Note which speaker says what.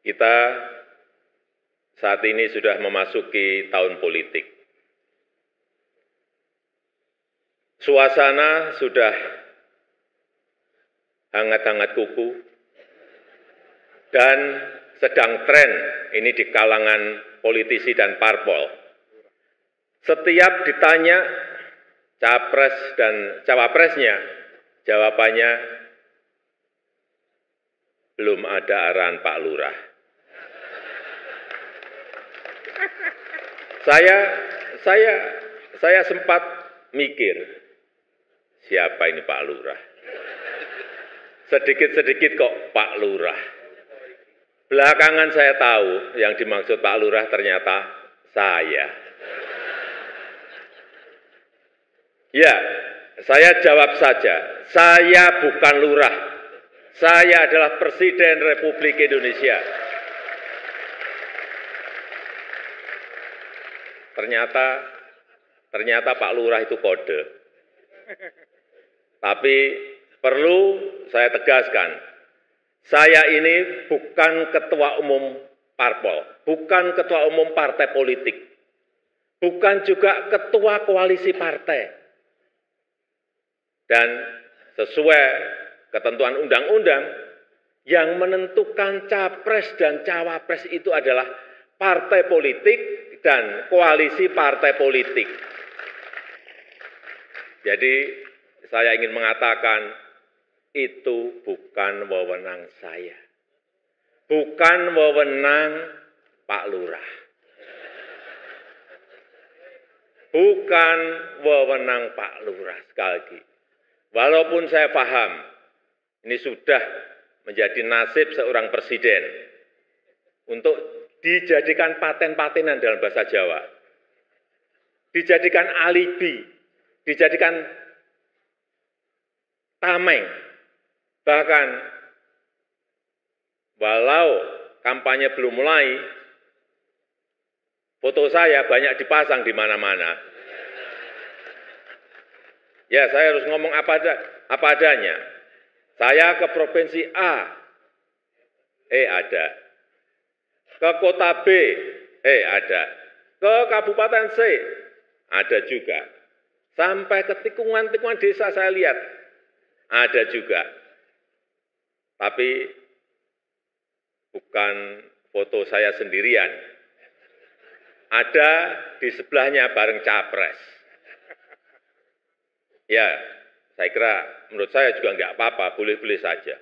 Speaker 1: Kita saat ini sudah memasuki tahun politik. Suasana sudah hangat-hangat kuku dan sedang tren ini di kalangan politisi dan parpol. Setiap ditanya capres dan cawapresnya, jawabannya belum ada arahan Pak Lurah. Saya sempat mikir, siapa ini Pak Lurah? Sedikit-sedikit kok Pak Lurah. Belakangan saya tahu yang dimaksud Pak Lurah ternyata saya. Ya, saya jawab saja, saya bukan lurah. Saya adalah Presiden Republik Indonesia. Ternyata Pak Lurah itu kode. Tapi perlu saya tegaskan, saya ini bukan ketua umum parpol, bukan ketua umum partai politik, bukan juga ketua koalisi partai. Dan sesuai ketentuan undang-undang, yang menentukan capres dan cawapres itu adalah partai politik dan koalisi partai politik. Jadi saya ingin mengatakan itu bukan wewenang saya, bukan wewenang Pak Lurah, bukan wewenang Pak Lurah. Sekali lagi, walaupun saya paham ini sudah menjadi nasib seorang presiden untuk dijadikan paten-patenan dalam bahasa Jawa, dijadikan alibi, dijadikan tameng, bahkan walau kampanye belum mulai, foto saya banyak dipasang di mana-mana. Ya, saya harus ngomong apa adanya. Saya ke provinsi A, ada. Ke kota B, ada. Ke kabupaten C, ada juga. Sampai ke tikungan-tikungan desa saya lihat, ada juga. Tapi bukan foto saya sendirian. Ada di sebelahnya bareng capres. Ya, saya kira menurut saya juga enggak apa-apa, boleh-boleh saja.